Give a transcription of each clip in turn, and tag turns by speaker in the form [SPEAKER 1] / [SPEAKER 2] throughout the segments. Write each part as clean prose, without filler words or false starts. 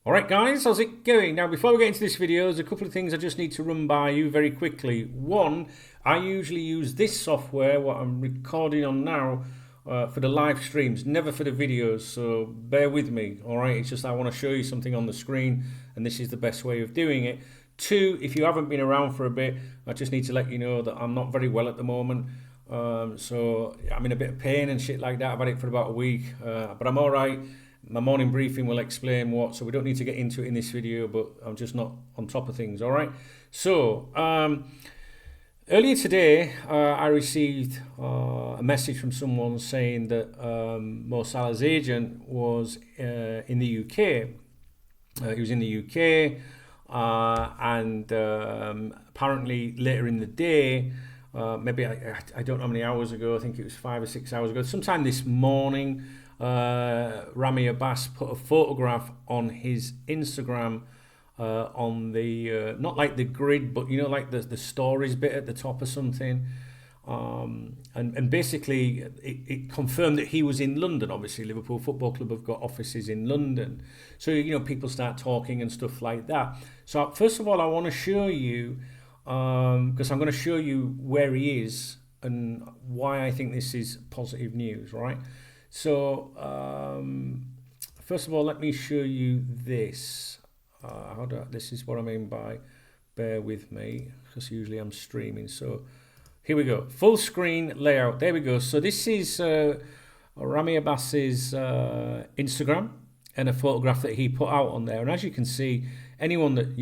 [SPEAKER 1] Alright guys, how's it going? Now before we get into this video, there's a couple of things I just need to run by you very quickly. One, I usually use this software, what I'm recording on now, for the live streams, never for the videos, so bear with me, alright? It's just I want to show you something on the screen and this is the best way of doing it. Two, if you haven't been around for a bit, I just need to let you know that I'm not very well at the moment. So I'm in a bit of pain and shit like that. I've had it for about a week, but I'm alright. My morning briefing will explain what, so we don't need to get into it in this video, but I'm just not on top of things, alright? So, earlier today, I received a message from someone saying that Mo Salah's agent was in the UK. He was in the UK, and apparently later in the day, maybe I don't know how many hours ago, I think it was 5 or 6 hours ago, sometime this morning, Rami Abbas put a photograph on his Instagram on the not like the grid, but you know, like the stories bit at the top or something, and basically it confirmed that he was in London. Obviously Liverpool Football Club have got offices in London, so you know, people start talking and stuff like that. So first of all, I want to show you, because I'm going to show you where he is and why I think this is positive news, right? So first of all, let me show you this. This is what I mean by bear with me, because usually I'm streaming. So here we go, full screen layout. There we go. So this is Rami Abbas's Instagram and a photograph that he put out on there. And as you can see, anyone that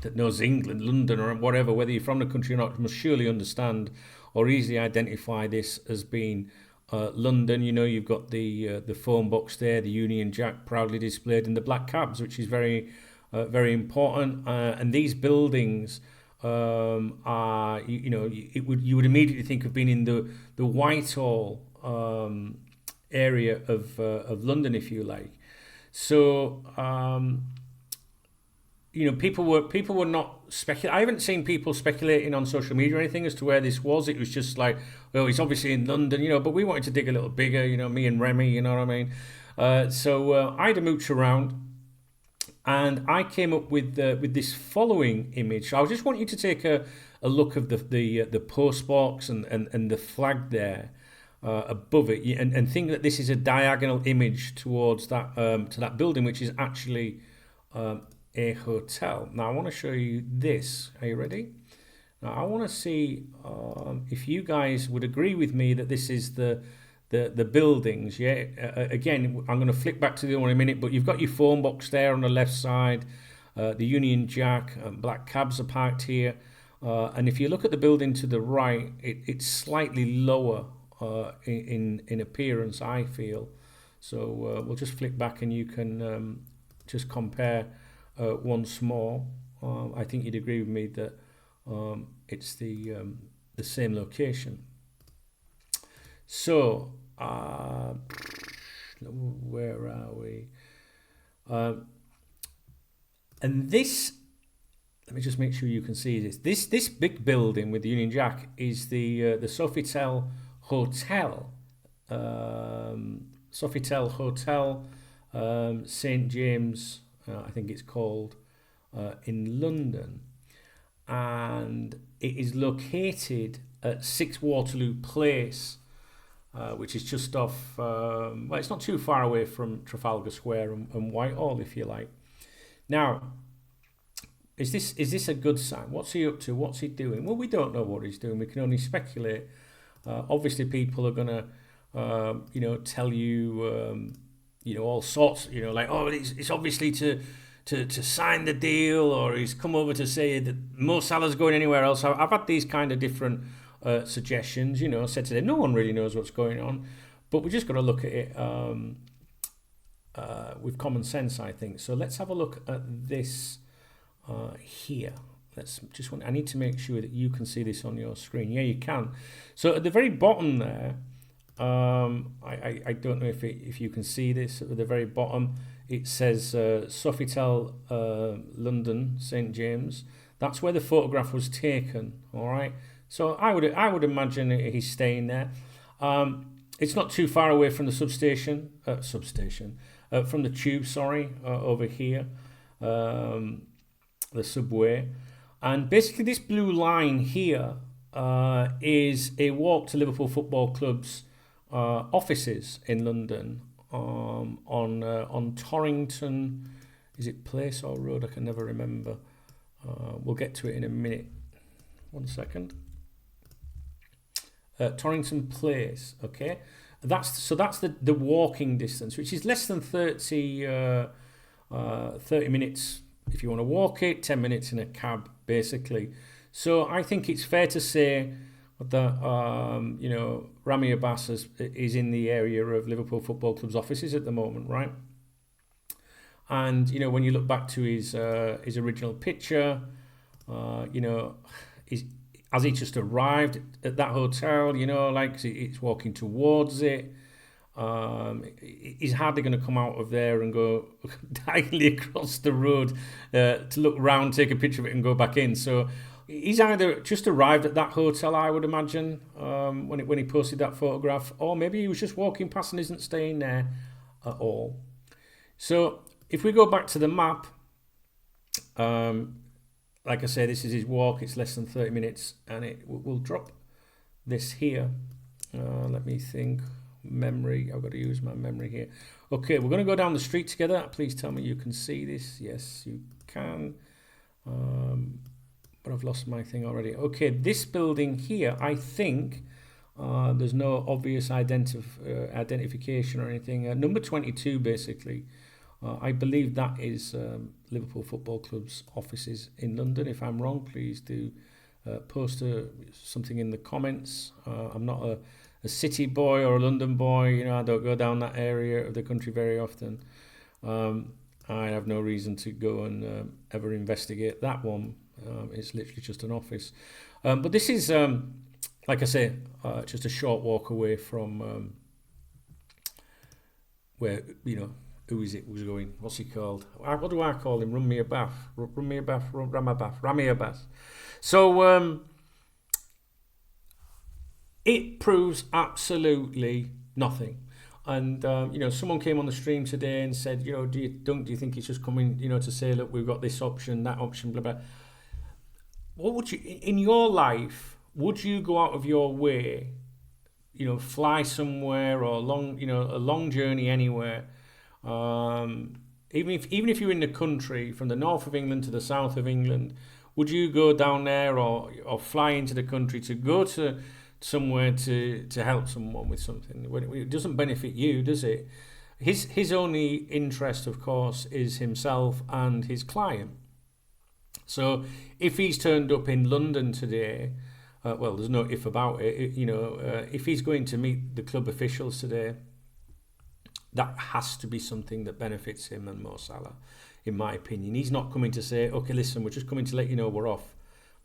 [SPEAKER 1] that knows England, London, or whatever, whether you're from the country or not, must surely understand or easily identify this as being London. You know, you've got the phone box there, the Union Jack proudly displayed, in the black cabs, which is very important. And these buildings are, you would immediately think of being in the Whitehall area of London, if you like. So people were not speculating. I haven't seen people speculating on social media or anything as to where this was. It was just like, well, he's obviously in London, but we wanted to dig a little bigger, me and Remy, you know what I mean? So I had a mooch around, and I came up with this following image. So I just want you to take a look of the post box and the flag there above it, and think that this is a diagonal image towards that to that building, which is actually a hotel. Now I want to show you this. Are you ready? Now I want to see if you guys would agree with me that this is the buildings. Yeah. Again, I'm going to flick back to the other one in a minute, but you've got your phone box there on the left side, the Union Jack, black cabs are parked here, and if you look at the building to the right, it's slightly lower in appearance, I feel. So we'll just flick back and you can just compare once more. I think you'd agree with me that it's the same location. So where are we? And this, let me just make sure you can see this. This big building with the Union Jack is the Sofitel Hotel. Sofitel Hotel, St James, I think it's called, in London, and it is located at 6 Waterloo Place, which is just off, well, it's not too far away from Trafalgar Square and Whitehall, if you like. Now, is this a good sign? What's he up to? What's he doing? Well, we don't know what he's doing. We can only speculate. Obviously, people are gonna, tell you, all sorts. Like, oh, it's obviously to sign the deal, or he's come over to say that Mo Salah's going anywhere else. I've had these kind of different suggestions. Said today, no one really knows what's going on, but we just got to look at it with common sense, I think. So let's have a look at this here. I need to make sure that you can see this on your screen. Yeah, you can. So at the very bottom there, I don't know if you can see this. At the very bottom, it says Sofitel London, St James. That's where the photograph was taken. All right. So I would imagine he's staying there. It's not too far away from the substation. from the tube, sorry, over here, the subway. And basically this blue line here is a walk to Liverpool Football Club's offices in London, on Torrington. Is it Place or Road? I can never remember. We'll get to it in a minute. 1 second. Torrington Place. Okay, that's the walking distance, which is less than 30 minutes if you want to walk it, 10 minutes in a cab, basically. So I think it's fair to say that Rami Abbas is in the area of Liverpool Football Club's offices at the moment, right? And when you look back to his original picture, has he just arrived at that hotel? Like it's walking towards it. He's hardly going to come out of there and go diagonally across the road to look round, take a picture of it, and go back in. So he's either just arrived at that hotel, I would imagine, when he posted that photograph, or maybe he was just walking past and isn't staying there at all. So if we go back to the map, like I say, this is his walk. It's less than 30 minutes, and we'll drop this here. Let me think. Memory. I've got to use my memory here. Okay, we're going to go down the street together. Please tell me you can see this. Yes, you can. But I've lost my thing already. Okay, this building here, I think there's no obvious identification or anything. Number 22, basically. I believe that is Liverpool Football Club's offices in London. If I'm wrong, please do post something in the comments. I'm not a city boy or a London boy. I don't go down that area of the country very often. I have no reason to go and ever investigate that one. It's literally just an office. But this is, like I say, just a short walk away from where, who is it who's going? What's he called? What do I call him? Rami Abbas. So it proves absolutely nothing. And someone came on the stream today and said, do you think he's just coming, to say, look, we've got this option, that option, blah blah. What would you, in your life, would you go out of your way, fly somewhere or a long journey anywhere? Even if you're in the country, from the north of England to the south of England, would you go down there or fly into the country to go to somewhere to help someone with something? It doesn't benefit you, does it? His only interest, of course, is himself and his client. So if he's turned up in London today, well, there's no if about it. If he's going to meet the club officials today, that has to be something that benefits him and Mo Salah, in my opinion. He's not coming to say, okay, listen, we're just coming to let you know we're off.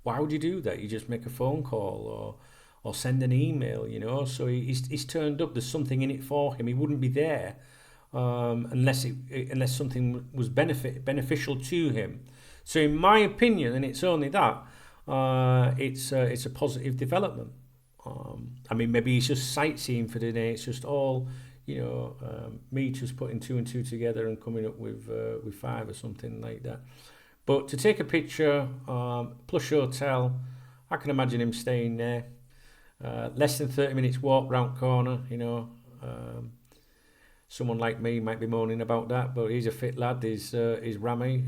[SPEAKER 1] Why would you do that? You just make a phone call or send an email, So he's turned up. There's something in it for him. He wouldn't be there unless something was beneficial to him. So in my opinion, and it's only that, it's a positive development. Maybe he's just sightseeing for the day. It's just all, me just putting two and two together and coming up with 5 or something like that. But to take a picture, plush hotel, I can imagine him staying there. Less than 30 minutes walk round corner, someone like me might be moaning about that, but he's a fit lad. He's Rami.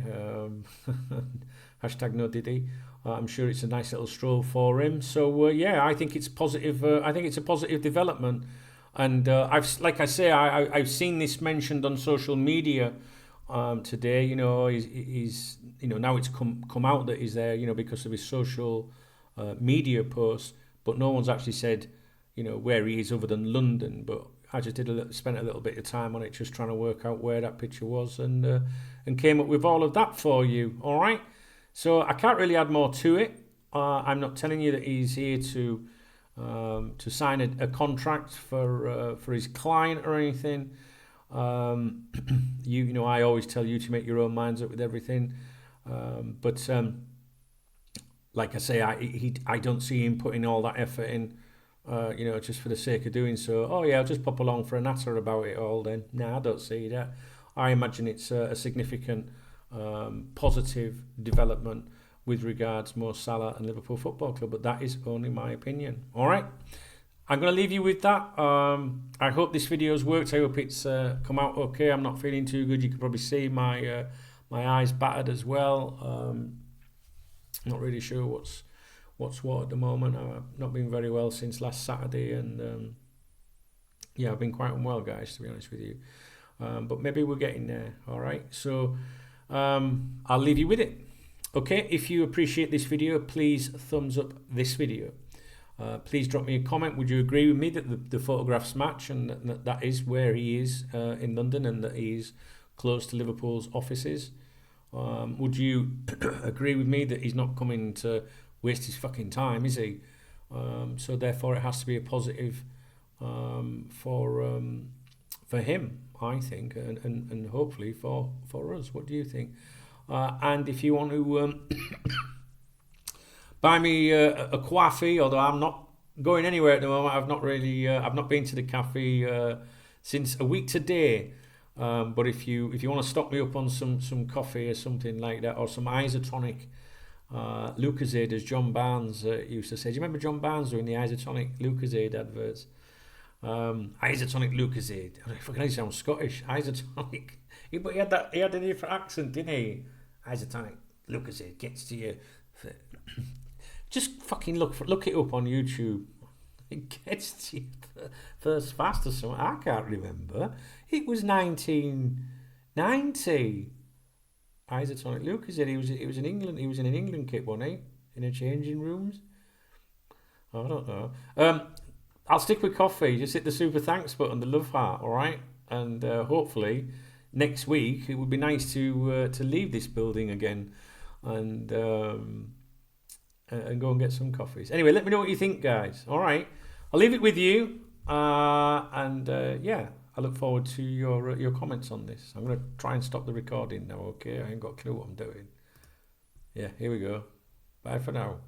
[SPEAKER 1] Hashtag no Diddy. I'm sure it's a nice little stroll for him. So I think it's positive. I think it's a positive development. And I've seen this mentioned on social media today. He's now it's come out that he's there. Because of his social media posts. But no one's actually said where he is other than London. But I just spent a little bit of time on it, just trying to work out where that picture was, and came up with all of that for you. All right. So I can't really add more to it. I'm not telling you that he's here to sign a contract for his client or anything. I always tell you to make your own minds up with everything. But like I say, I don't see him putting all that effort in. Just for the sake of doing so. Oh yeah, I'll just pop along for a natter about it all then. No, I don't see that. I imagine it's a significant positive development with regards Mo Salah and Liverpool Football Club, but that is only my opinion. All right, I'm going to leave you with that. I hope this video's worked. I hope it's come out okay. I'm not feeling too good. You can probably see my eyes battered as well. Not really sure what's what at the moment. I've not been very well since last Saturday, and yeah, I've been quite unwell, guys, to be honest with you. But maybe we're getting there. All right, so I'll leave you with it. Okay, if you appreciate this video, please thumbs up this video. Please drop me a comment. Would you agree with me that the photographs match, and that is where he is in London, and that he's close to Liverpool's offices? Would you agree with me that he's not coming to waste his fucking time, is he? So therefore it has to be a positive for him, I think, and hopefully for us. What do you think? And if you want to buy me a coffee, although I'm not going anywhere at the moment, I've not been to the cafe since a week today. But if you want to stock me up on some coffee or something like that, or some isotonic Lucozade, as John Barnes used to say. Do you remember John Barnes doing the isotonic Lucozade adverts? Isotonic Lucozade. I fucking sound Scottish. Isotonic. But he had a different accent, didn't he? Isotonic Lucozade gets to you. Just fucking look it up on YouTube. It gets to you first fast or something. I can't remember. It was 1990. Isotonic Lucozade. He was in England. He was in an England kit, wasn't he? In a changing rooms. I don't know. I'll stick with coffee. Just hit the super thanks button, the love heart, all right? And hopefully next week it would be nice to leave this building again and go and get some coffees. Anyway, let me know what you think, guys. All right, I'll leave it with you, and yeah, I look forward to your comments on this. I'm going to try and stop the recording now. Okay, I ain't got a clue what I'm doing. Yeah, here we go. Bye for now.